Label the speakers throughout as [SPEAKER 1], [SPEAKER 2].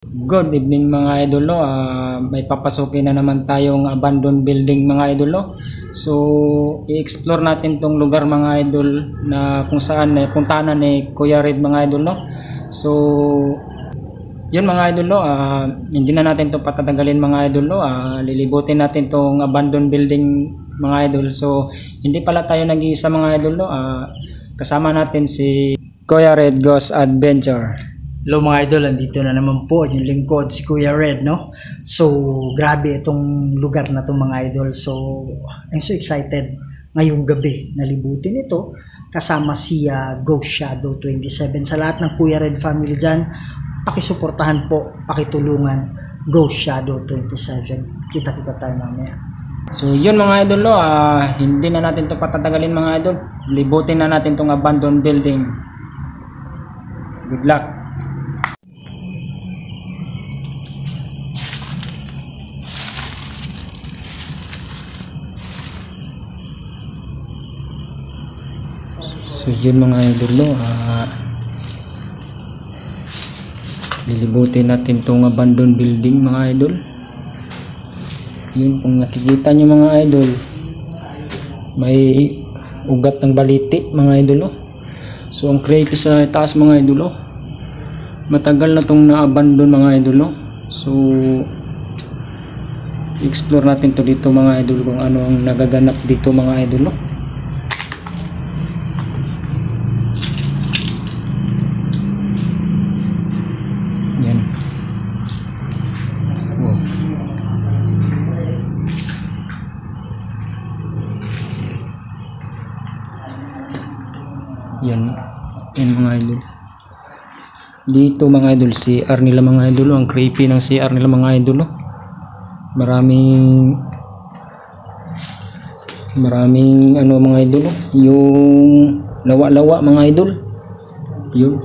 [SPEAKER 1] Good evening mga idol, no? May papasukin na naman tayong abandoned building mga idol, no? So i-explore natin tong lugar mga idol na kung saan puntahan ni Kuya Red mga idol, no? So yun mga idol, no? Hindi na natin to patatagalin mga idol, no? Lilibutin natin tong abandoned building mga idol. So hindi pala tayo nag-iisa mga idol, no? Kasama natin si Kuya Red Goes Adventure.
[SPEAKER 2] Hello mga idol, andito na naman po yung lingkod si Kuya Red, no? So, grabe itong lugar na itong mga idol. So, I'm so excited ngayong gabi na libutin ito kasama si Ghost Shadow 27. Sa lahat ng Kuya Red family dyan, pakisuportahan po, pakitulungan Ghost Shadow 27. Kita-kita tayo mamaya.
[SPEAKER 1] So, yun mga idol, no? Hindi na natin ito patatagalin mga idol. Libutin na natin itong abandoned building. Good luck! So yun mga idol, no? Lilibutin natin itong abandoned building mga idol. Yun, kung nakikita nyo mga idol, may ugat ng baliti mga idol, no? So ang creepy sa taas mga idol, no? Matagal na itong na-abandon mga idol, no? So explore natin to dito mga idol kung ano ang nagaganap dito mga idol, no? Yan. Wow. Yan. Yan mga idol. Dito mga idol, CR nila mga idol. Ang creepy ng CR nila mga idol. Maraming ano mga idol. Yung lawa-lawa mga idol. Yun.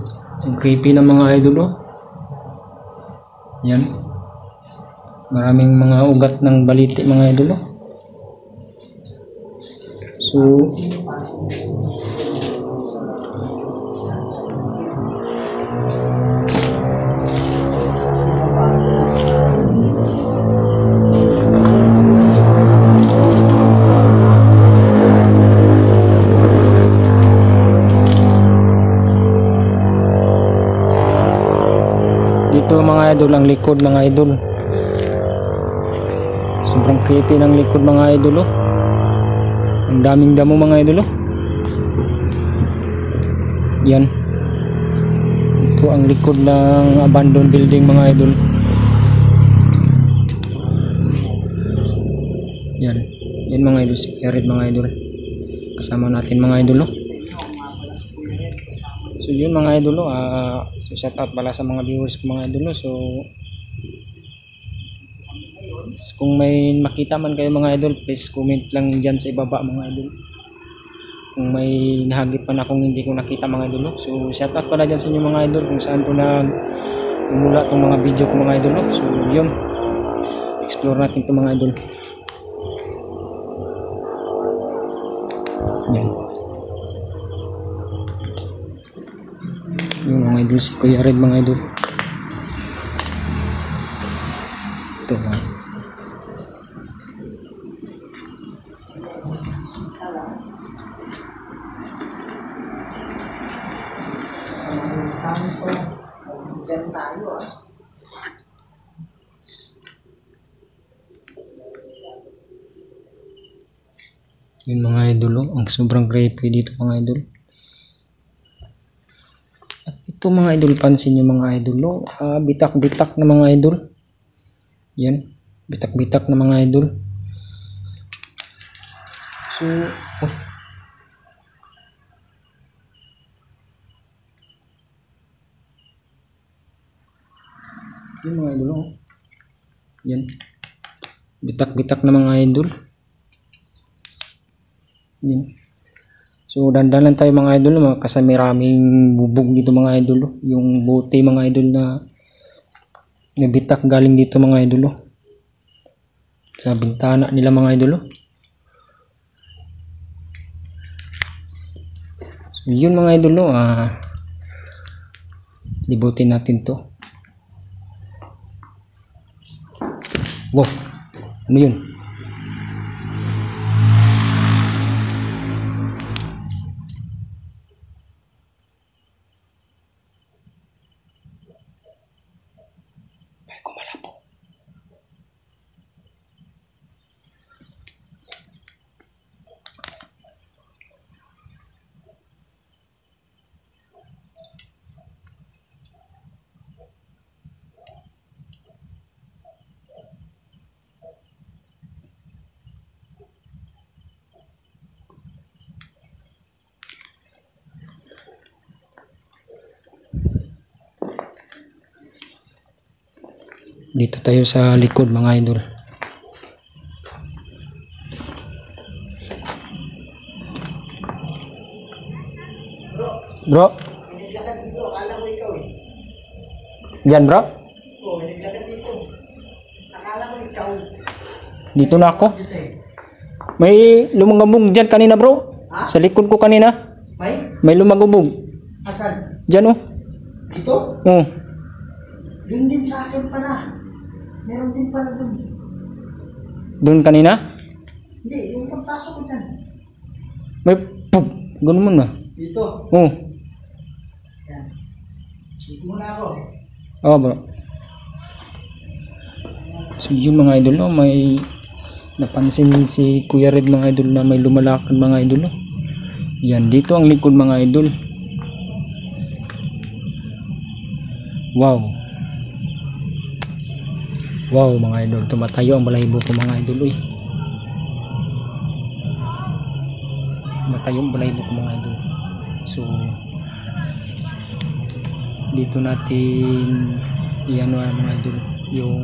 [SPEAKER 1] Ang creepy ng mga idol. Yan. Maraming mga ugat ng baliti mga idol. So dito mga idol ang likod mga idol. Sobrang creepy ng likod mga idol, oh. Ang daming damo mga idol, oh. Yan. Ito ang likod ng abandoned building mga idol. Yan. Yan mga idol, spirit mga idol. Kasama natin mga idol, oh. So yun mga idol, oh. So shout out pala sa mga viewers ko mga idol, no? So kung may makita man kayo mga idol, please comment lang dyan sa ibaba mga idol. Kung may nahagip man akong hindi ko nakita mga idol, no? So shout out pala dyan sa inyo mga idol kung saan po na umula itong mga video ko mga idol, no? So yun, explore natin itong mga idol. Yan. Yung mga idol, si Kuya Red mga idol. Ito mga yun mga idol, oh. Ang sobrang creepy dito mga idol. At ito mga idol, pansin nyo mga idol, oh. Bitak-bitak na mga idol. Yan, bitak-bitak na mga idol. So oh. Yun mga idol, oh. Yan, bitak-bitak na mga idol. Yan. So dandan lang tayo mga idol, kasi maraming bubog dito mga idol, oh. Yung bote mga idol na nabitak galing dito mga idol, oh. Sa bintana nila mga idol, oh. So yun mga idol, oh. Libutin natin to. Wow, ano yun? Ay, kumalabo. Dito tayo sa likod mga idol. Bro. Diyan bro? Dito na ako. May lumagabog dyan kanina bro. Sa likod ko kanina. May lumagabog.
[SPEAKER 2] Asan?
[SPEAKER 1] Dyan oh.
[SPEAKER 2] Dito?
[SPEAKER 1] Oh.
[SPEAKER 2] Yun din sa akin pala. Meron din pala dun.
[SPEAKER 1] Doon kanina?
[SPEAKER 2] Hindi, yung pagpasok ko dyan.
[SPEAKER 1] May pop. Ganun mo na.
[SPEAKER 2] Dito.
[SPEAKER 1] Oh.
[SPEAKER 2] Yan. Dito muna ako.
[SPEAKER 1] Oo bro. So yun mga idol no, may napansin si Kuya Red mga idol na may lumalakad mga idol no. Yan, dito ang likod mga idol. Wow. Wow mga idol, tumatayo ang balahibo ko mga idol. Tumatayo ang balahibo ko mga idol. So dito natin iyan mga idol yung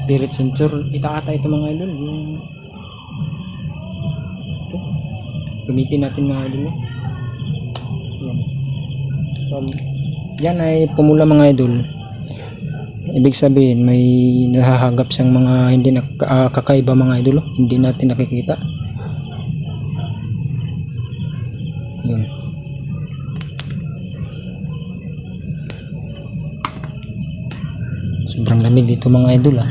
[SPEAKER 1] spirit center. Itaata ito mga idol, yung ito. Gamitin natin mga idol. Yan. So, yan ay pumula mga idol. Ibig sabihin may nahahagap siyang mga hindi kakaiba mga idol. Hindi natin nakikita. Yun. Sobrang lamig dito mga idol ah.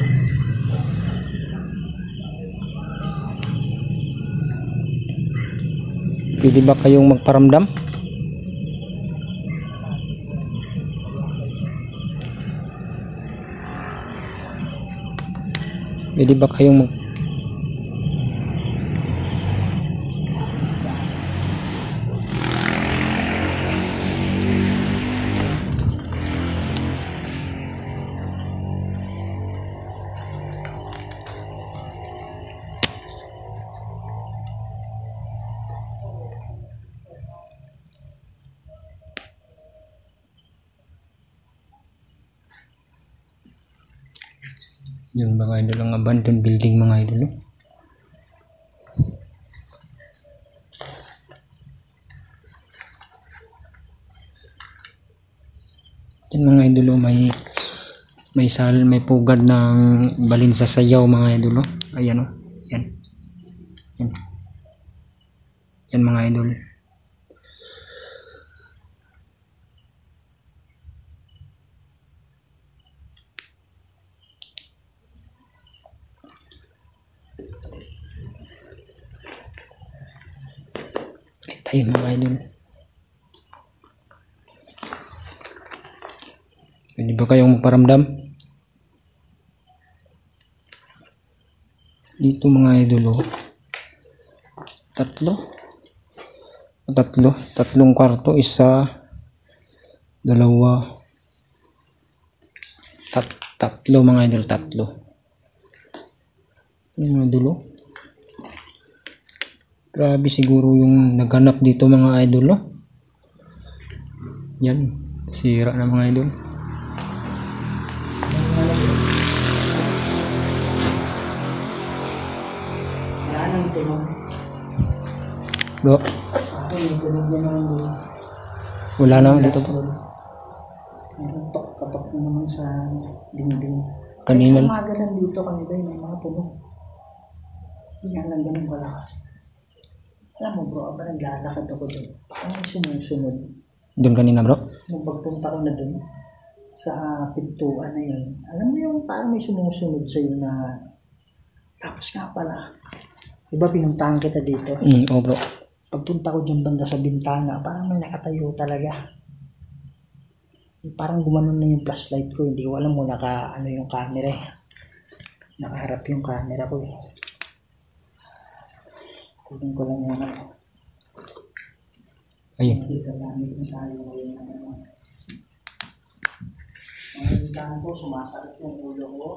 [SPEAKER 1] Pwede ba kayong magparamdam? Pwede ba kayong yung mga idol ang abandoned building mga idol. Yan mga idol may pugad ng balin sa sayaw mga idol. Ayan oh. Yan. Yan. Yan mga idol. Tayo mga idol. Pwede ba kayong magparamdam? Dito mga idol oh. Tatlong kwarto, isa, dalawa, tatlo mga idol, tatlo. Yung mga idol oh. Grabe siguro yung naghanap dito mga idol oh. Yan, sira na mga idol. Bro, wala na dito bro.
[SPEAKER 2] Meron tok na naman sa dingding.
[SPEAKER 1] Kanina
[SPEAKER 2] sa umaga lang dito kami ba may mga tunog. Hindi lang ganun malakas. Alam mo bro, aba naglalakad ako doon. Ano sumusunod?
[SPEAKER 1] doon kanina bro?
[SPEAKER 2] Nung pagpunta ko na doon, sa pintuan na yun. Alam mo yung parang may sumusunod sa'yo na tapos nga pala. Diba pinuntahan kita dito?
[SPEAKER 1] Oo bro.
[SPEAKER 2] Pagpunta ko dyan banda sa bintana, parang may nakatayo talaga. Parang gumanon na yung flashlight ko. Hindi ko alam mo ano yung camera eh. Nakaharap yung camera ko eh. Kunin ko lang yung
[SPEAKER 1] Ayun.
[SPEAKER 2] Dito gamit na tayo ngayon. Ang ko, sumasakit yung ulo ko.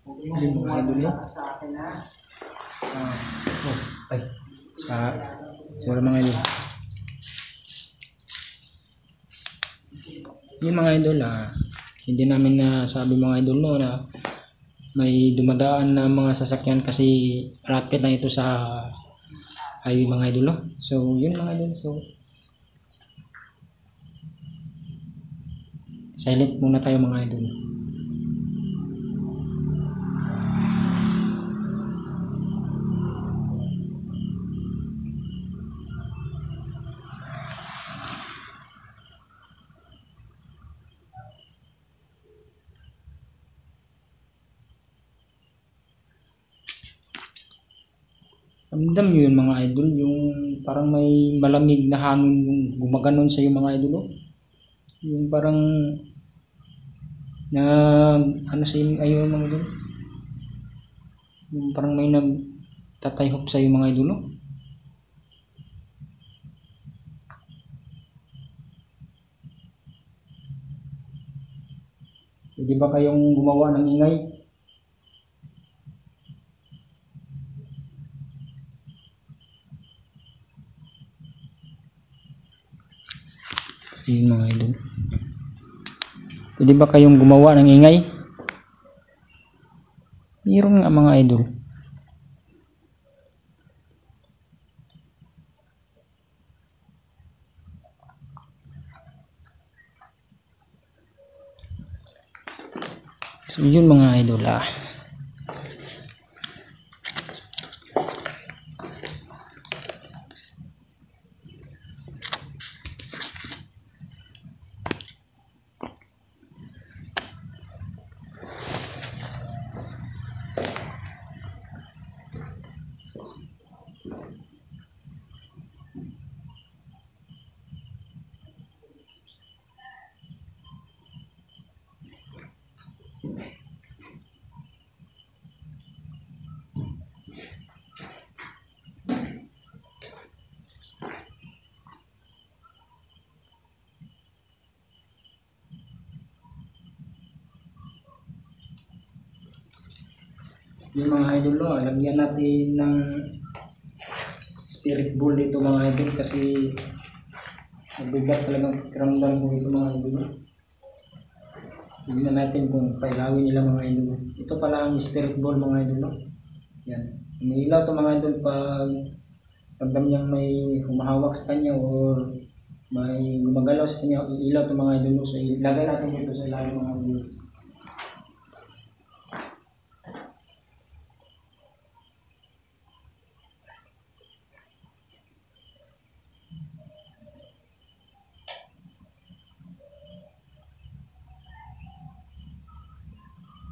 [SPEAKER 2] Huwag mo kumawala sa akin ha.
[SPEAKER 1] Ay. Siguro mga idol. Yung mga idol hindi namin nasabi mga idol no na may dumadaan na mga sasakyan kasi rapid lang ito sa highway mga idol no. So yun mga idol. So silent muna tayo mga idol. Ramdam nyo yun mga idol, yung parang may malamig na hangin yung gumaganon sa yung mga idol. Yung parang na ano sa yung ayun mga idol. Yung parang may nagtatayhop sa yung mga idol. Hindi ba kayong gumawa ng ingay? Yun mga idol. Pwede ba kayong gumawa ng ingay? Mayroon nga mga idol. So yun mga idol Yung mga idol lagyan natin ng spirit ball dito mga idol kasi mabigat talagang kiramdam ko ito mga idol. Tignan natin kung pailawin nila mga idol. Ito pala ang spirit ball mga idol. Yan. Umiilaw ito mga idol pag ramdam niyang may humahawak sa kanya or may gumagalaw sa kanya, iilaw ito mga idol. So ilagay natin dito sa ilalim mga idol.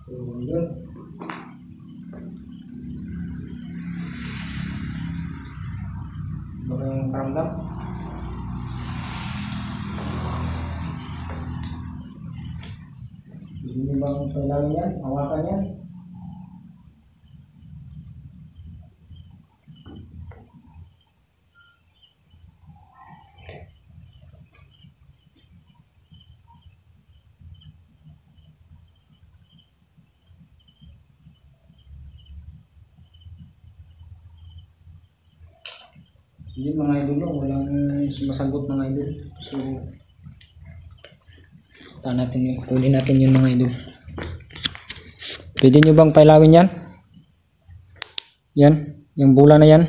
[SPEAKER 1] So yun. Bakang karamdam. Hindi bang kailangan yan? Hawakan yan? Yun mga idol, walang sumasagot mga idol. So kunin natin yun mga idol. Pwede nyo bang pailawin yan? Yan, yung bula na yan.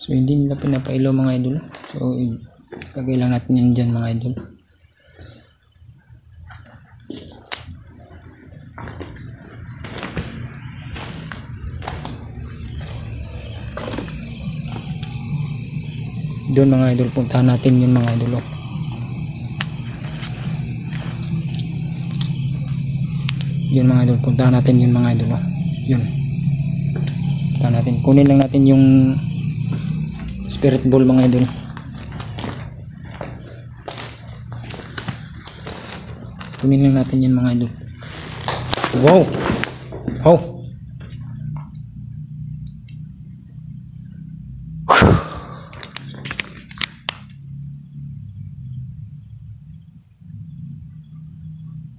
[SPEAKER 1] So hindi nila pinapailaw mga idol. So lagay lang natin yan dyan mga idol. doon mga idol, puntahan natin yun mga idol. Yun mga idol, puntahan natin yun mga idol. Yun, puntahan natin, kunin lang natin yung spirit ball mga idol. Kunin lang natin yun mga idol. Wow, oh,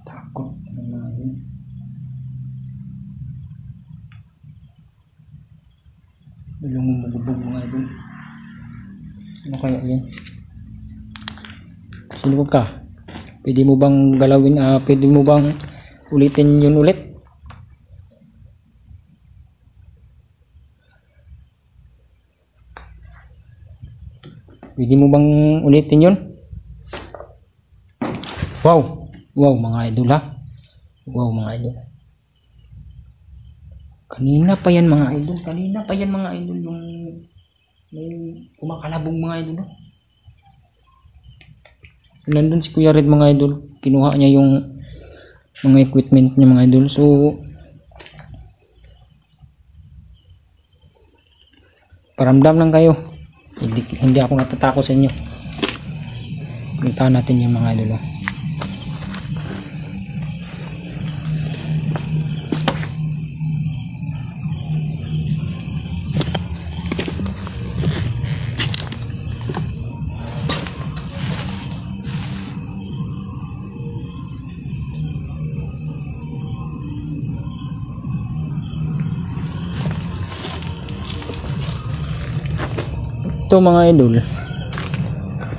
[SPEAKER 1] takot mga idol. Walang lumulubog mga idol. Ano kaya yun? Sino ka? Pwede mo bang galawin? Pwede mo bang ulitin yun ulit? Pwede mo bang ulitin yun? Wow! Wow mga idol ha! Wow mga idol. Kanina pa yan mga idol. Kanina pa yan mga idol. Yung may kumakalabong mga idol. No? Nandun si Kuya Red mga idol. Kinuha niya yung mga equipment niya mga idol. So paramdam lang kayo. Hindi ako natatakot sa inyo. Puntahan natin yung mga idol. No?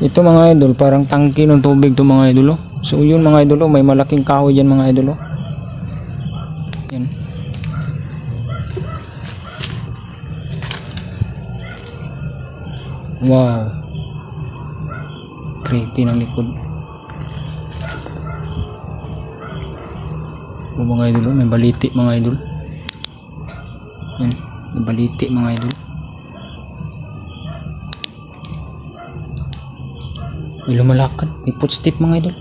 [SPEAKER 1] Ito mga idol, parang tangke ng tubig to mga idol. So yun mga idol, may malaking kahoy dyan mga idol. Yan. Wow, creepy ng likod. O mga idol, may baliti mga idol. Yan, may baliti mga idol. May lumalakad, may footstep mga idol.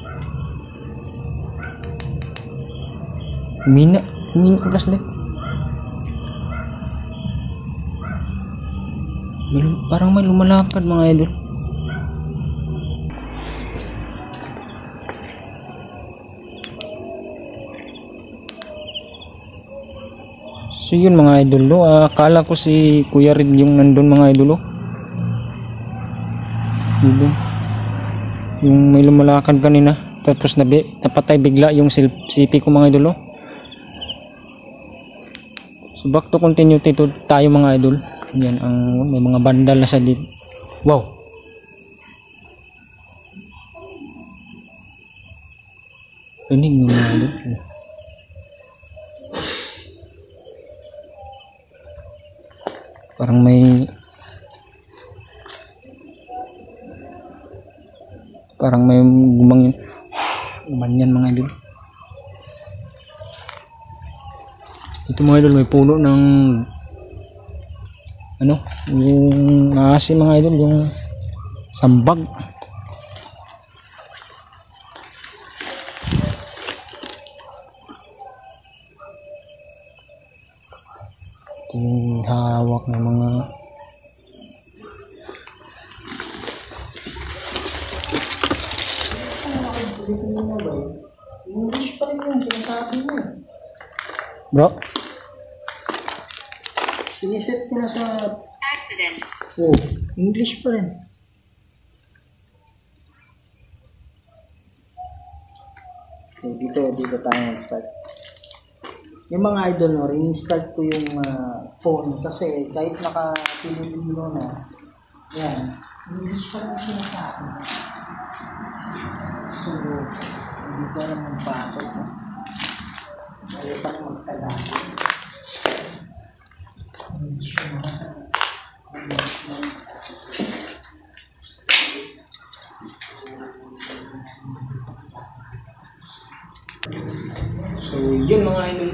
[SPEAKER 1] Humina flashlight. Parang may lumalakad mga idol. So yun mga idol, akala ko si Kuya Red yung nandun mga idol. Yung may lumalakad kanina, tapos napatay bigla yung CP ko mga idol. So back to continue tayo mga idol. Yan ang may mga bandal na sa dito. Wow, rinig mo mga idol. Parang may gumangin umanyan mga idol. Ito mga idol, may puno ng yung maasim mga idol, yung sambag. Ito yung hawak ng mga English pa rin yung sinasabi mo. Bro, siniset ko na sa accident. Oh, English pa rin. Okay, dito tayo start. Yung mga idol, no, rin-start ko yung phone kasi kahit naka-Pilipino na, yan, English pa rin sinasabi. So, hindi ko alam ng bakit. Ayaw pa magtala. So, yun mga idol,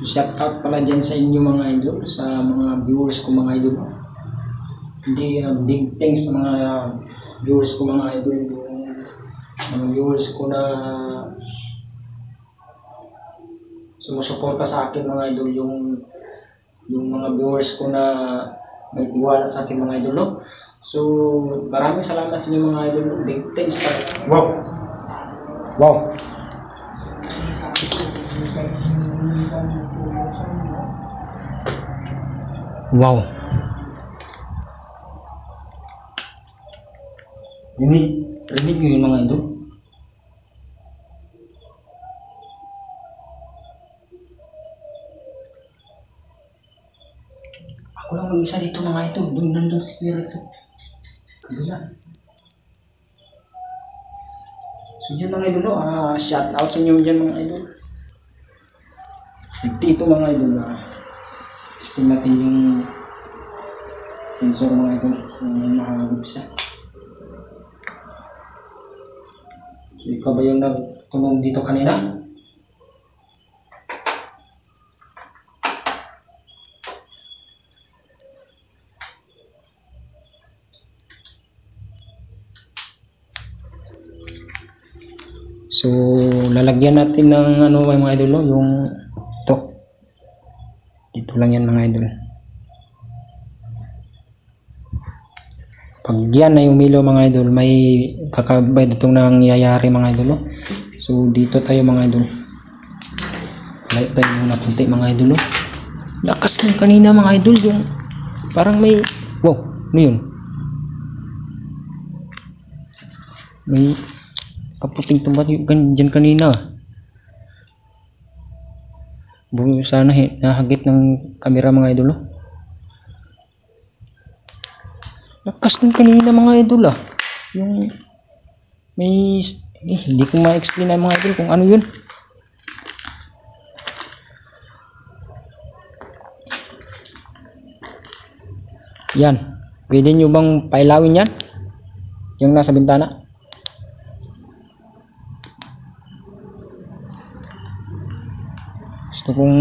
[SPEAKER 1] shout out pala dyan sa inyo mga idol, sa mga viewers ko mga idol. hindi big thanks sa mga viewers ko mga idol, yung mga viewers ko na sumusuporta sa akin mga idol, yung mga viewers ko na may tiwala sa akin mga idol, no? So maraming salamat sa inyo mga idol, big thanks. Wow, wow. Wow. Rinig nyo yung mga idol. Ako lang mag-isa dito mga idol. Nandun si Kuya Red sa kabila. So yun mga idol, shout out sa inyo dyan mga idol. Dito mga idol, testing natin yung sensor mga idol kung nakagod siya. So ikaw ba yung nagtunog dito kanina? So lalagyan natin ng ano mga idol, no? Yung ito dito lang yan mga idol. Pag yan na yung umilaw mga idol, may kakabay ditong nangyayari mga idol, no? So dito tayo mga idol, layo tayo muna punti mga idol, no? Lakas ng kanina mga idol, yung parang may wow, ano yun, may kaputing tumbat yung dyan kanina. Sana nahagip ng camera mga idol, no? Lakas ng kanina mga idol, yung may hindi ko ma-explain na mga idol kung ano yun. Yan, pwede nyo bang pailawin yan, yung nasa bintana? Gusto kong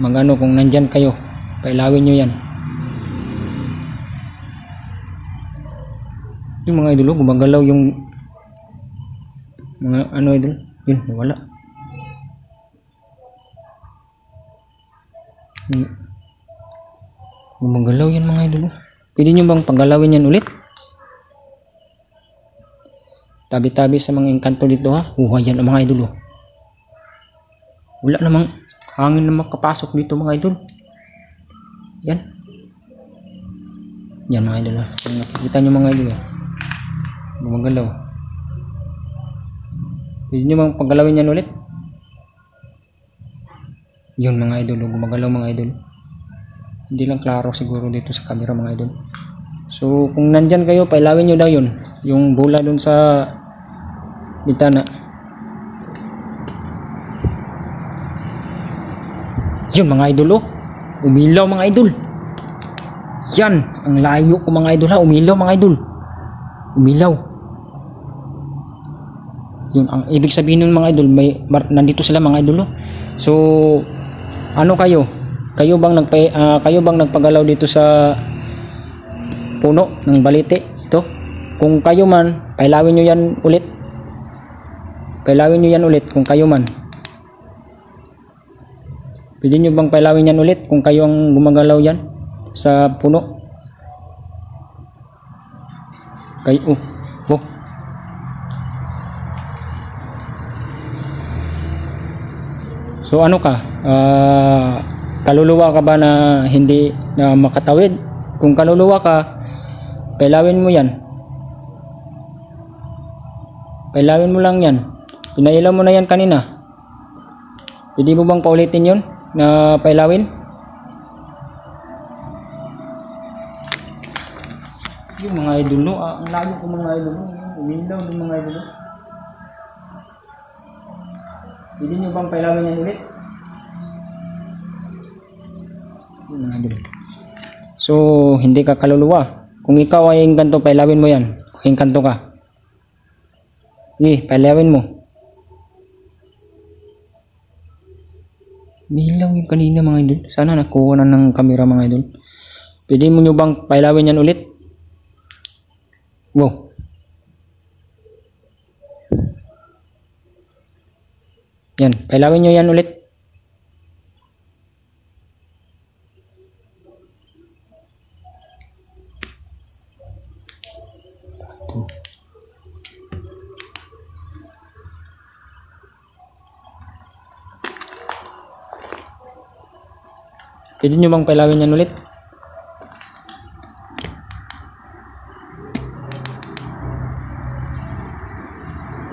[SPEAKER 1] magano, kung nandyan kayo, pailawin nyo yan. Yung mga idol, gumagalaw yung mga ano idol, yun, wala. Gumagalaw yan mga idol. Pwede nyo bang paggalawin yan ulit? Tabi-tabi sa mga engkanto dito, ha. Yan ang mga idol, wala namang hangin na makapasok dito mga idol. Yan. Yan mga idol, kung nakikita nyo mga idol, gumagalaw. Pwede nyo bang paggalawin yan ulit? Yun mga idol, gumagalaw mga idol. Hindi lang klaro siguro dito sa camera mga idol. So kung nandyan kayo, pailawin nyo daw yun, yung bola dun sa bintana. Yun mga idol, umilaw mga idol. Yan, ang layo ko mga idol, umilaw mga idol. Umilaw. Yun ang ibig sabihin nun mga idol, may nandito sila mga idol. So ano kayo bang nagpagalaw dito sa puno ng balite ito? Kung kayo man, pailawin nyo yan ulit. Pailawin nyo yan ulit kung kayo man. Pwede nyo bang pailawin yan ulit kung kayo ang gumagalaw yan sa puno? Kayo, So ano ka? Kaluluwa ka ba na hindi na makatawid? Kung kaluluwa ka, pailawin mo yan. Pailawin mo lang yan. Pinailaw mo na yan kanina. Pwede mo bang paulitin yun na pailawin? Yung mga idol, ang layo ko mga idol, umilaw ng mga idol. Pwede nyo bang pailawin yan ulit? So hindi ka kaluluwa. Kung ikaw ay engkanto, pailawin mo yan. Engkanto ka, pailawin mo. Bilaw yung kanina mga idol. Sana nakuha na ng camera mga idol. Pwede mo nyo bang pailawin yan ulit? Wow. Yan, pailawin nyo yan ulit. Pwede nyo bang pailawin yan ulit?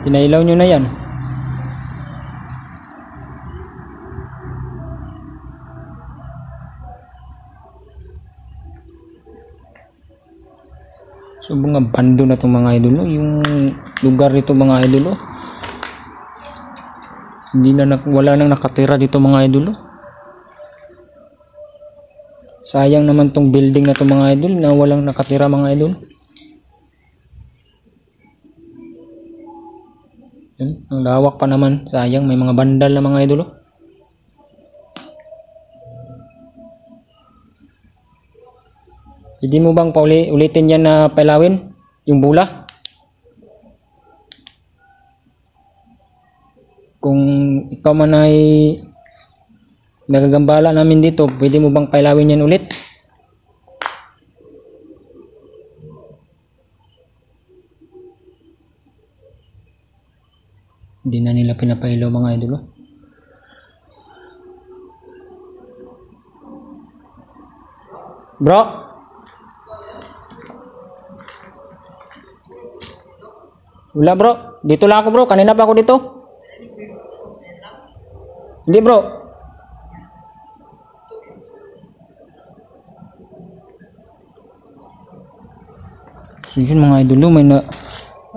[SPEAKER 1] Pinailaw nyo na yan. So mga bando na itong mga idol, no? Yung lugar nito mga idol, no? Hindi na wala nang nakatira dito mga idol, no? Sayang naman tong building na to mga idol na walang nakatira mga idol. Yan, ang lawak pa naman. Sayang, may mga bandal na mga idol. Hindi mo bang ulitin yan na pailawin? Yung bula? Kung ikaw man ay nagagambala namin dito, pwede mo bang pailawin yan ulit? Hindi na nila pinapailaw mga idol. Bro, wala bro, dito lang ako bro, kanina pa ako dito. Hindi bro. Yun mga idol, may na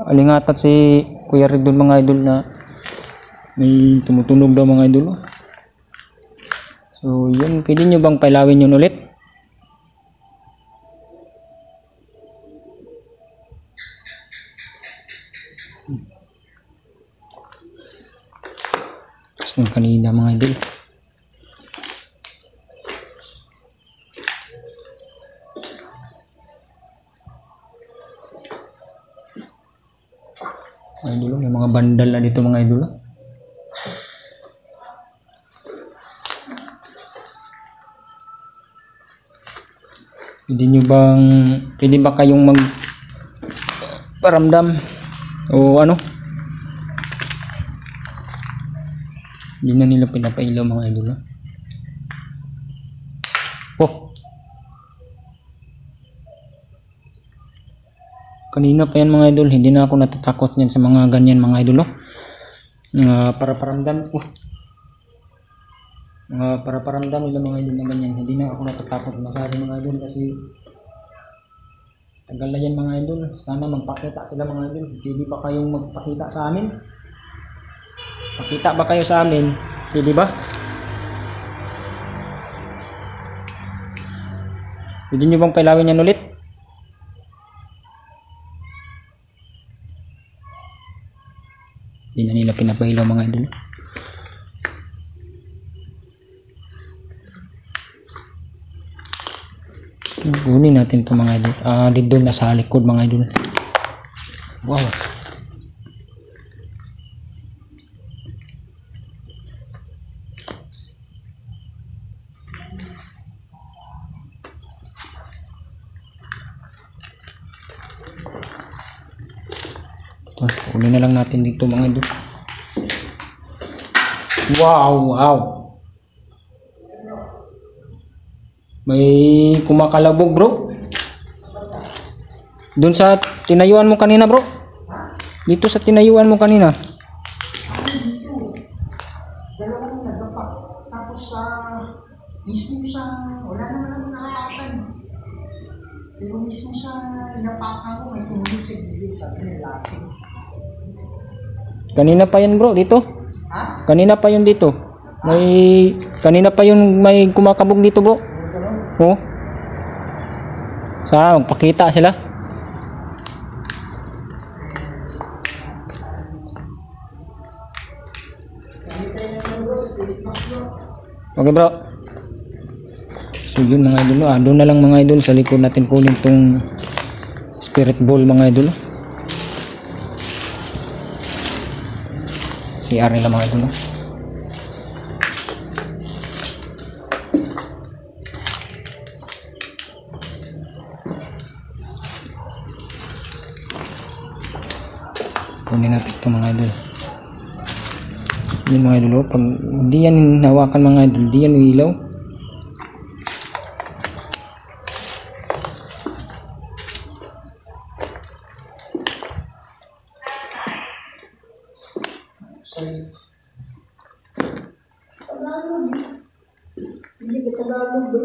[SPEAKER 1] alingatat si Kuya Red doon mga idol na may tumutunog daw mga idol. So yun, pwede nyo bang pailawin yun ulit? Tapos ng kanina mga idol. Idol, may mga bandal na dito mga idol. Pwede ba kayong magparamdam o ano? Hindi na nila pinapailaw mga idol. Oh, kanina pa yan mga idol, hindi na ako natatakot yan sa mga ganyan mga idol, no? Para paramdam ko. Para paramdam nila mga idol na ganyan, hindi na ako natatakot masyado mga idol kasi tagal na yan mga idol. Sana magpakita sila mga idol. Pwede ba kayong magpakita sa amin? Pakita ba kayo sa amin? Pwede ba? Pwede nyo bang pailawin yan ulit? Hindi na nila pinapailaw mga idol. Kunin natin ito mga idol. Dito na sa likod mga idol. Wow. Kunin na lang natin dito mga idol. Wow, wow. May kumakalabog bro. Doon sa tinayuan mo kanina bro. Dito sa tinayuan mo kanina.
[SPEAKER 2] Dalawang nagapak. Tapos mismo sa wala naman ako nakakatan. Pero mismo sa inapakan ko may tumunog sa gilid sa lalaki.
[SPEAKER 1] Kanina pa yan bro dito.
[SPEAKER 2] Ha?
[SPEAKER 1] Kanina pa yun dito. Kanina pa yun may kumakabog dito bro. Oh. Sana magpakita sila. Okay bro. So yun mga idol, doon na lang mga idol sa likod natin kunin tong spirit ball mga idol. CR nila mga idol. Kunin natin ito mga idol. Yun mga idol, pag hindi yan hinawakan mga idol, hindi yan ilaw.
[SPEAKER 2] Hindi ka Tagalog ba?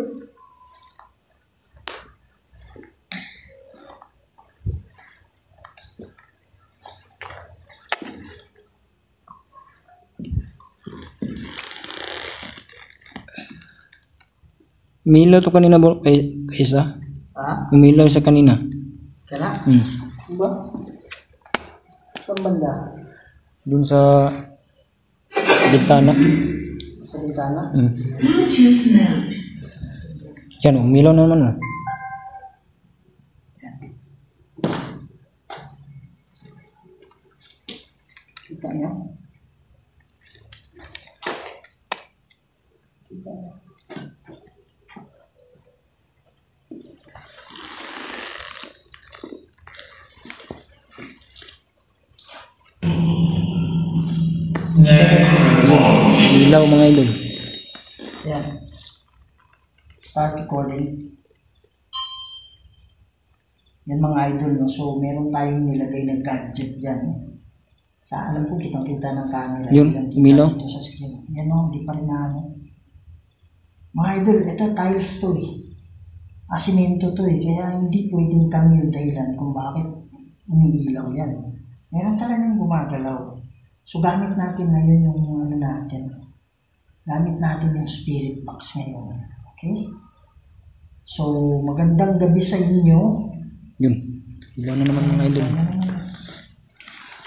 [SPEAKER 1] Umilaw to kanina bro, kaysa?
[SPEAKER 2] Ha?
[SPEAKER 1] Umilaw sa kanina.
[SPEAKER 2] Kana?
[SPEAKER 1] Hmm.
[SPEAKER 2] Ba? Saan banda?
[SPEAKER 1] Dun sa bintana.
[SPEAKER 2] Sa bintana?
[SPEAKER 1] Hmm. Yan umilaw na naman
[SPEAKER 2] Kita nyo? Kita nyo?
[SPEAKER 1] Ilaw mga idol.
[SPEAKER 2] Yan. Start recording. Yan mga idol, no? So meron tayong nilagay na gadget dyan. Sa alam ko kitang kita ng camera.
[SPEAKER 1] Yun, umilaw.
[SPEAKER 2] Dito sa screen. Yan o, hindi pa rin na ano. Mga idol, ito tiles to eh. Asimento to eh. Kaya hindi pwedeng kami yung dahilan kung bakit umiilaw yan. Meron talagang gumagalaw. So gamit natin ngayon yung ano natin. Gamit natin yung spirit box ngayon. Okay? So magandang gabi sa inyo.
[SPEAKER 1] Yun. Ilaw na naman mga idol.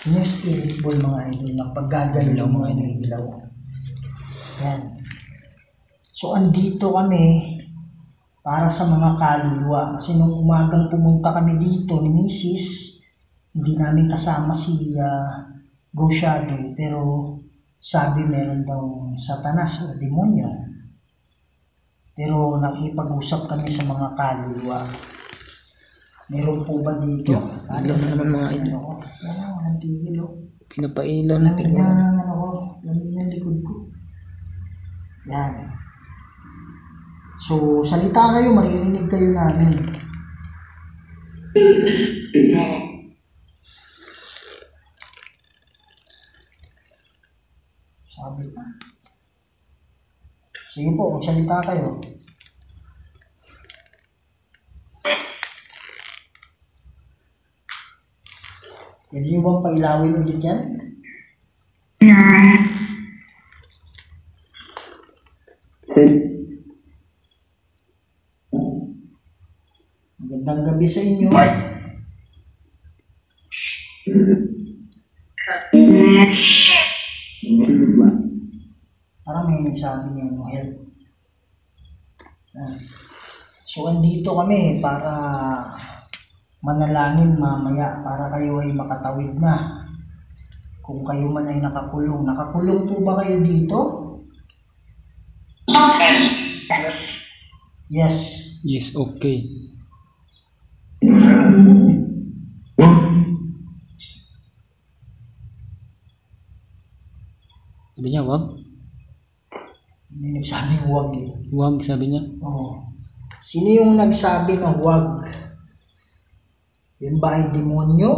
[SPEAKER 2] Yun yung spirit ball mga idol. Napaggagalaw mga ilaw. Yan. So andito kami para sa mga kaluluwa. Kasi nung umagang pumunta kami dito ni Mrs., hindi namin kasama si Go Shadow, pero sabi meron daw satanas o demonyo. Pero nakipag-usap kami sa mga kaluluwa. Meron po ba dito?
[SPEAKER 1] Ilaw na naman mga idol.
[SPEAKER 2] Yan o, nantigil o.
[SPEAKER 1] Pinapailaw natin.
[SPEAKER 2] Lamig ng likod ko. Yan. So, salita kayo, maririnig kayo namin. Sabi pa. Sige po, magsalita kayo. Pwede nyo bang pailawin ulit yan? Magandang gabi sa inyo. Parang may nagsabi niyo no help. So andito kami para manalangin mamaya para kayo ay makatawid na. Kung kayo man ay nakakulong. Nakakulong po ba kayo dito? Yes.
[SPEAKER 1] Yes, okay. Sabi niya, wag.
[SPEAKER 2] May nagsabing huwag eh.
[SPEAKER 1] Wag, sabi niya.
[SPEAKER 2] Oo. Sino yung nagsabi na huwag? Yun ba ay demonyo?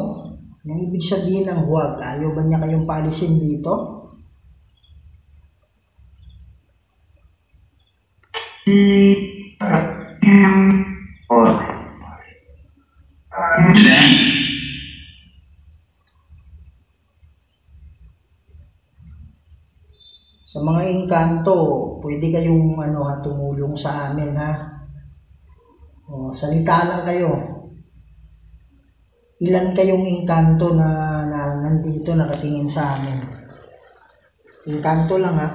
[SPEAKER 2] Ang ibig sabihin ng huwag, ayaw ba niya kayong paalisin dito? Sa mga engkanto, pwede kayong tumulong sa amin ha. O, salita lang kayo. Ilan kayong engkanto na nandito nakatingin sa amin? Engkanto lang ha.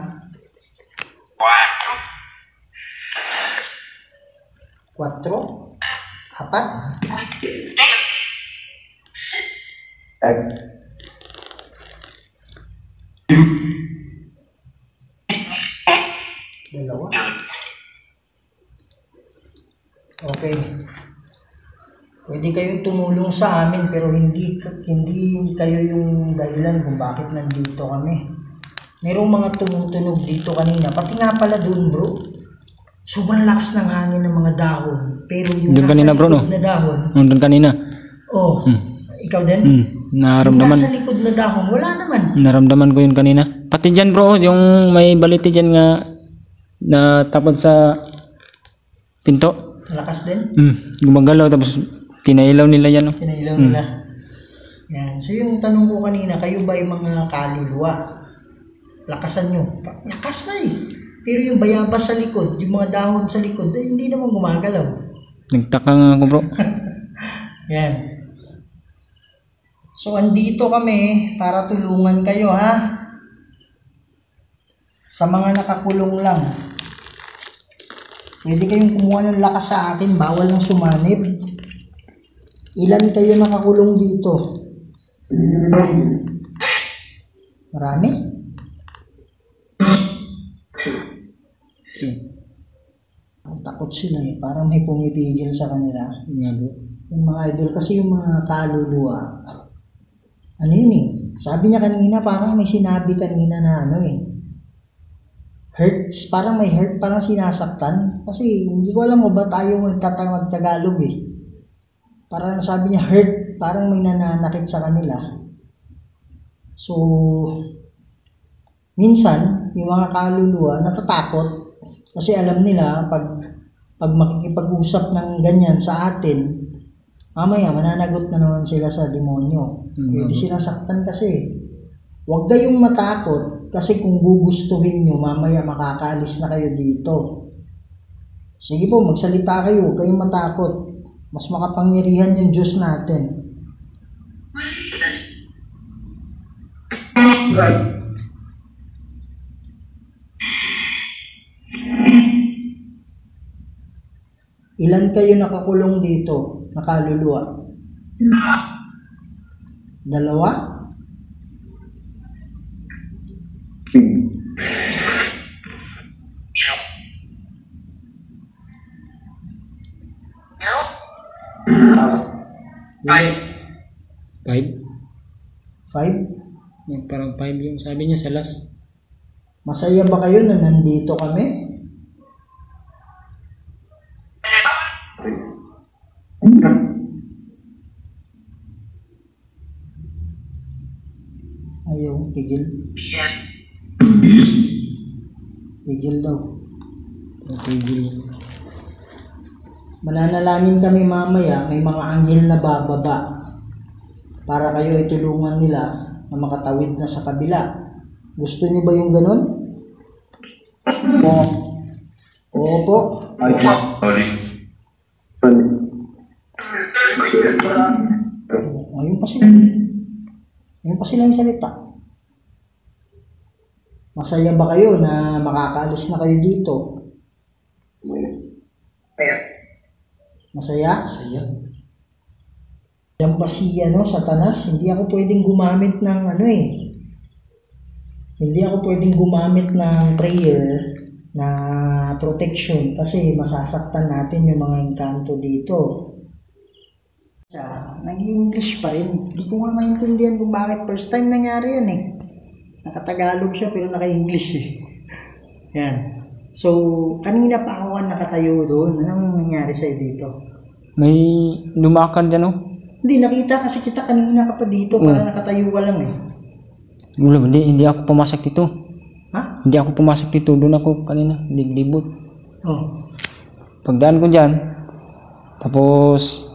[SPEAKER 2] Kwatro? Apat? Dalawa? Okay. Pwede kayong tumulong sa amin pero hindi kayo yung dahilan kung bakit nandito kami. Merong mga tumutunog dito kanina. Pati nga pala dun, bro. Sobrang lakas ng hangin ng mga dahon. Pero yung
[SPEAKER 1] Doon
[SPEAKER 2] nasa
[SPEAKER 1] kanina, bro,
[SPEAKER 2] likod
[SPEAKER 1] no?
[SPEAKER 2] na dahon.
[SPEAKER 1] Doon kanina.
[SPEAKER 2] Oh, ikaw din? Yung
[SPEAKER 1] Naramdaman.
[SPEAKER 2] nasa likod na dahon, wala naman.
[SPEAKER 1] Naramdaman ko yun kanina. Pati dyan, bro, yung may baliti dyan nga na tapos sa pinto.
[SPEAKER 2] Malakas din.
[SPEAKER 1] Gumagalaw tapos pinailaw nila yan. No?
[SPEAKER 2] Pinailaw nila. Yan. So yung tanong ko kanina, kayo ba yung mga kaluluwa? Lakasan nyo. Lakas na eh. Pero yung bayabas sa likod, yung mga dahon sa likod, eh, hindi naman gumagalaw.
[SPEAKER 1] Nagtaka nga ako, bro.
[SPEAKER 2] Yan. So andito kami para tulungan kayo, ha? Sa mga nakakulong lang. Pwede kayong kumuha ng lakas sa akin, bawal ng sumanib. Ilan kayo nakakulong dito? Marami? Ang takot sila eh. Parang may pumipigil sa kanila. Yung mga idol kasi yung mga kaluluwa. Ano yun eh? Sabi niya kanina parang may sinabi kanina na ano eh. Hurts, parang may hurt, parang sinasaktan. Kasi hindi ko alam mo ba tayo magtagalog eh. Parang sabi niya hurt, parang may nananakit sa kanila. So, minsan, yung mga kaluluwa natatakot kasi alam nila pag makikipag-usap ng ganyan sa atin, mamaya mananagot na naman sila sa demonyo. Pwede sinasaktan kasi. Huwag kayong matakot kasi kung gugustuhin nyo, mamaya makakaalis na kayo dito. Sige po, magsalita kayo, huwag kayong matakot. Mas makapangyarihan yung Diyos natin. Ilan kayo nakakulong dito, nakaluluwa? Dalawa?
[SPEAKER 1] Five?
[SPEAKER 2] Five?
[SPEAKER 1] Parang 5 yung sabi niya sa last.
[SPEAKER 2] Masaya ba kayo na nandito kami? Ayaw, pigil. Pigil daw.
[SPEAKER 1] Pigil.
[SPEAKER 2] Mananalangin kami mamaya, may mga anghel na bababa para kayo itulungan nila na makatawid na sa kabila. Gusto niyo ba yung ganun? Oo po. Ngayon pa sila. Ngayon pa silang salita. Masaya ba kayo na makakaalis na kayo dito? Masaya? Masaya. Yan pa si Satanas, hindi ako pwedeng gumamit ng hindi ako pwedeng gumamit ng prayer na protection kasi masasaktan natin yung mga engkanto dito. Nag-English pa rin. Hindi ko nga maintindihan kung bakit first time nangyari yan eh. Nakatagalog siya pero naka-English eh. Yan. So, kanina pa ako nakatayo doon. Anong nangyari sa'yo dito?
[SPEAKER 1] May lumakad dyan, no?
[SPEAKER 2] Hindi, nakita kasi kita kanina ka pa dito. Para nakatayo ka lang eh.
[SPEAKER 1] Wala, hindi ako pumasok dito.
[SPEAKER 2] Ha?
[SPEAKER 1] Hindi ako pumasok dito. Doon ako kanina. Liglibot.
[SPEAKER 2] Oh.
[SPEAKER 1] Pagdaan ko dyan, tapos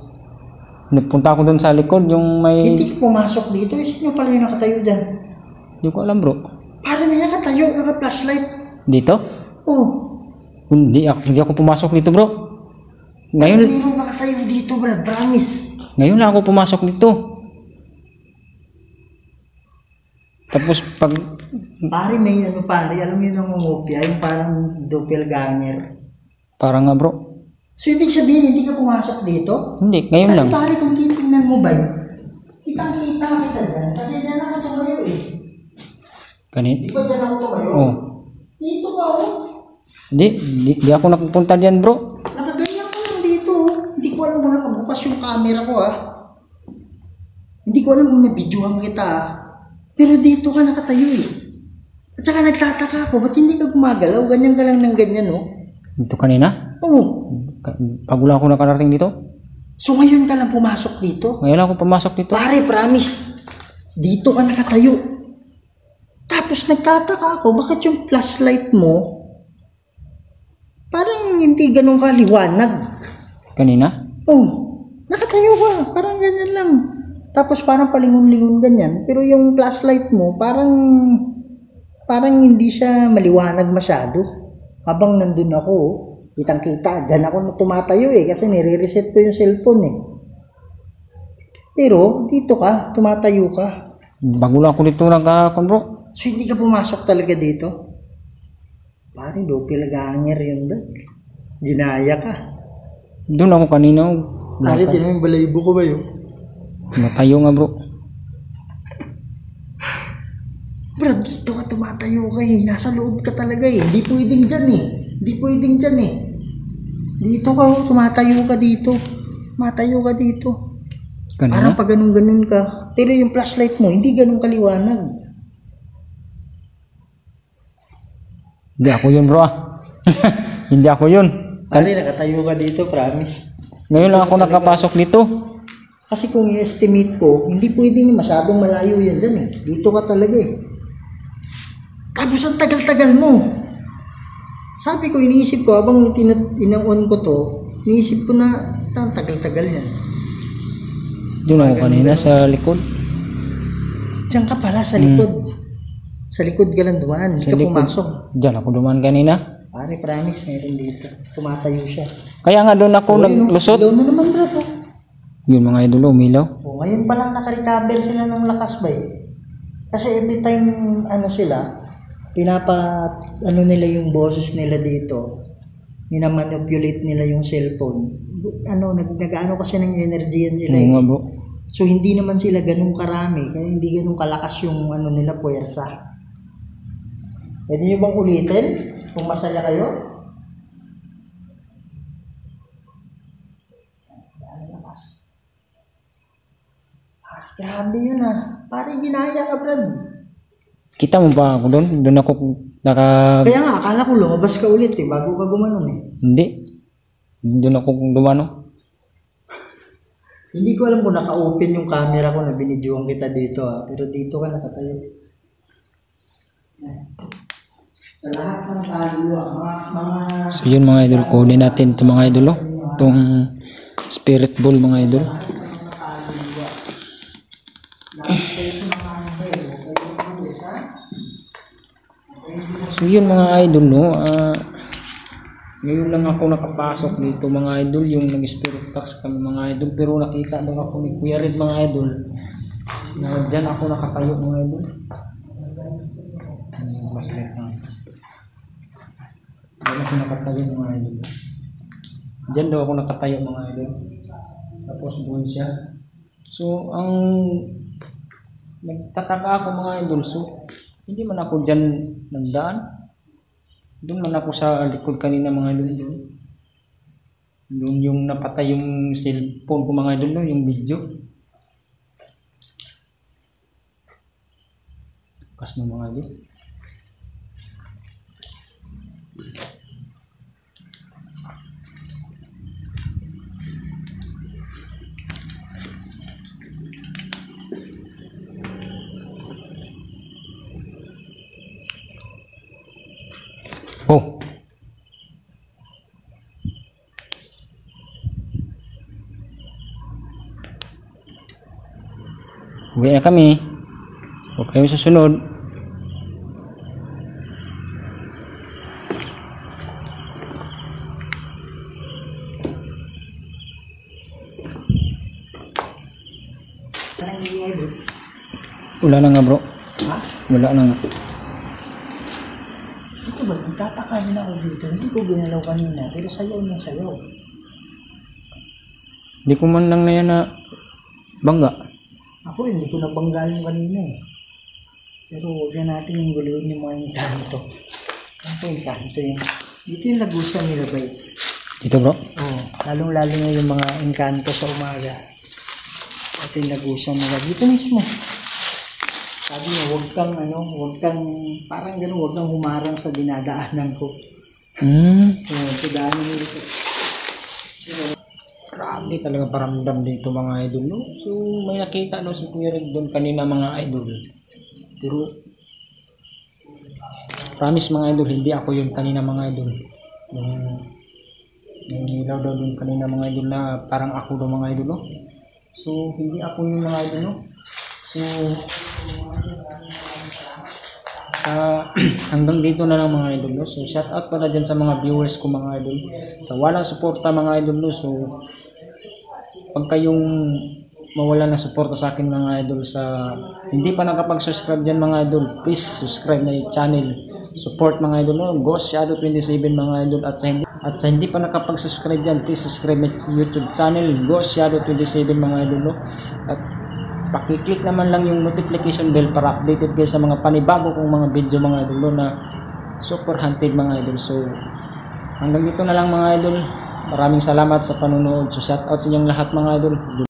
[SPEAKER 1] napunta ako doon sa likod, yung may...
[SPEAKER 2] Hindi ka pumasok dito. Sino pala yung nakatayo dyan?
[SPEAKER 1] Hindi ko alam, bro.
[SPEAKER 2] Paano may nakatayo? Naka-flashlight?
[SPEAKER 1] Dito?
[SPEAKER 2] Oh.
[SPEAKER 1] Hindi ako pumasok dito, bro. Ngayon...
[SPEAKER 2] Mayroong nakatayo dito, Brad. Promise.
[SPEAKER 1] Ngayon lang ako pumasok dito. Tapos pag
[SPEAKER 2] Pare, may ano pare, alam mo yung nangungopia, yung parang doppelganger.
[SPEAKER 1] Parang nga bro.
[SPEAKER 2] So, ibig sabihin, hindi ka pumasok dito?
[SPEAKER 1] Hindi, ngayon
[SPEAKER 2] Kasi
[SPEAKER 1] lang.
[SPEAKER 2] pare, kung titignan mo ba, kitang-kita kita dyan. Kasi dyan ako tumayo eh.
[SPEAKER 1] Ganit.
[SPEAKER 2] Di ba dyan ako tumayo?
[SPEAKER 1] Oh.
[SPEAKER 2] Dito ka oh.
[SPEAKER 1] Di ako nakapunta diyan bro.
[SPEAKER 2] Nakaganyan ko lang dito oh. Hindi ko alam kung nakabukas yung camera ko ah. Hindi ko alam kung nabidyohan kita ah. Pero dito ka nakatayo eh. At saka nagtataka ako, ba't hindi ka gumagalaw? Ganyan ka lang ng ganyan oh.
[SPEAKER 1] Dito kanina?
[SPEAKER 2] Oo.
[SPEAKER 1] Pagula ako nakarating dito.
[SPEAKER 2] So ngayon ka lang pumasok dito?
[SPEAKER 1] Ngayon ako pumasok dito.
[SPEAKER 2] Pare, promise. Dito ka nakatayo. Tapos nagtataka ako, bakit yung flashlight mo parang hindi ganun kaliwanag?
[SPEAKER 1] Kanina?
[SPEAKER 2] Oh, nakatayo ka. Parang ganyan lang. Tapos parang palingon-lingon ganyan. Pero yung flashlight mo, parang hindi siya maliwanag masyado. Habang nandun ako, kitang-kita. Diyan ako tumatayo eh, kasi nire-reset ko yung cellphone eh. Pero, dito ka, tumatayo ka.
[SPEAKER 1] Bago lang ako dito nagkakon bro.
[SPEAKER 2] So, hindi ka pumasok talaga dito? Pare, doppelganger yun ba? Ginaya ka.
[SPEAKER 1] Doon ako kanina.
[SPEAKER 2] Pare, tinan yung balayibo ko ba yun?
[SPEAKER 1] Natayo nga bro.
[SPEAKER 2] Bro, dito ka tumatayo ka eh. Nasa loob ka talaga eh. Hindi pwedeng dyan eh. Hindi pwedeng dyan eh. Dito ka oh, tumatayo ka dito. Matayo ka dito.
[SPEAKER 1] Kanina?
[SPEAKER 2] Parang pag ganun-ganun ka. Pero yung flashlight mo, hindi ganun kaliwanag.
[SPEAKER 1] Hindi ako yun bro ah. Hindi ako yun.
[SPEAKER 2] Pare, nakatayo ka dito, promise.
[SPEAKER 1] Ngayon lang ako nakapasok dito.
[SPEAKER 2] Kasi kung i-estimate ko, hindi pwedeng masyadong malayo yan dyan eh. Dito ka talaga eh. Tapos ang tagal-tagal mo. Sabi ko, iniisip ko, habang ina-on ko to, iniisip ko na, ang tagal-tagal yan.
[SPEAKER 1] Doon ako kanina sa likod.
[SPEAKER 2] Diyan ka pala sa likod. Sa likod ka lang dumaan, hindi ka pumasok.
[SPEAKER 1] Diyan ako dumaan kanina.
[SPEAKER 2] Pare, promise, meron dito. Tumatayo siya.
[SPEAKER 1] Kaya nga doon ako naglusot.
[SPEAKER 2] Ilaw na naman bro.
[SPEAKER 1] Yun mga idol, umilaw.
[SPEAKER 2] O, ngayon pa lang nakarecover sila ng lakas ba eh. Kasi every time sila, nila yung boses nila dito, minamanipulate nila yung cellphone. Nag-ano kasi ng energy yan sila.
[SPEAKER 1] Nga bro.
[SPEAKER 2] So hindi naman sila ganun karami, kaya hindi ganun kalakas yung nila puwersa. Pwede nyo bang ulitin kung masaya kayo? Grabe yun ah. Parang ginaya ka, Brad.
[SPEAKER 1] Kita mo ba ako doon? Doon ako
[SPEAKER 2] Kaya nga, akala ko lumabas ka ulit eh, bago ka gumanon eh.
[SPEAKER 1] Hindi. Doon ako dumano.
[SPEAKER 2] Hindi ko alam kung naka-open yung camera ko na binidyohan kita dito ah. Pero dito ka nakatayo. Sa lahat ng tayo, mga...
[SPEAKER 1] So yun mga idol, kunin natin ito mga idol. Itong spirit ball mga idol. So yun mga idol no, ngayon lang ako nakapasok dito mga idol, yung nag-spirit box kami mga idol, pero nakita daw ako ni Kuya Red mga idol na dyan ako nakatayo mga idol. Dyan ako nakatayo mga idol. Dyan daw ako nakatayo mga idol. Tapos doon siya. So ang nagtataka ako mga idol, so hindi man ako dyan nagdaan. Doon man ako sa likod kanina mga idol. Doon yung napatay yung cellphone ko mga idol, yung video. Bukas na mga idol. Oh. Uwi na kami. Huwag kayong susunod. Wala na nga bro.
[SPEAKER 2] Ha?
[SPEAKER 1] Wala na nga.
[SPEAKER 2] ba, nagtataka din ako dito. Hindi ko ginalaw kanina, pero sayaw ng sayaw.
[SPEAKER 1] Hindi ko man lang na yan na bangga.
[SPEAKER 2] Ako hindi ko nabanggalan kanina eh. Pero huwag na natin yung guluhin yung mga inkanto. Ano po inkanto yun? Dito yung lagusan nila ba yun?
[SPEAKER 1] Dito bro?
[SPEAKER 2] Oo, lalong-lalo na yung mga inkanto sa umaga. Ito yung lagusan nila. Dito mismo. Sabi niya, huwag kang, parang gano'n, huwag kang humarang sa dinadaanan ko. Sa daanan nila ito.
[SPEAKER 1] Grabe talaga paramdam dito mga idol, no? So may nakita no si Kuya Red doon kanina mga idol. Pero promise mga idol, hindi ako yun kanina mga idol. Yung ilaw daw doon kanina mga idol na parang ako daw mga idol, no? So hindi ako yung mga idol, no? So hanggang dito na lang mga idol, no? So shout out pala dyan sa mga viewers ko mga idol. Sa walang suporta mga idol, no? So pag kayong mawala ng suporta sa akin mga idol, sa hindi pa nakapag-subscribe dyan mga idol, please subscribe na yung channel. Support mga idol, no? Ghost Shadow 27 mga idol. At sa hindi pa nakapag-subscribe dyan, please subscribe na YouTube channel Ghost Shadow 27 mga idol, no? At pakiclick naman lang yung notification bell para updated kayo sa mga panibago kong mga video mga idol, no? Na super hunted mga idol. So hanggang dito na lang mga idol. Maraming salamat sa panonood. So shout out sa inyong lahat mga idol.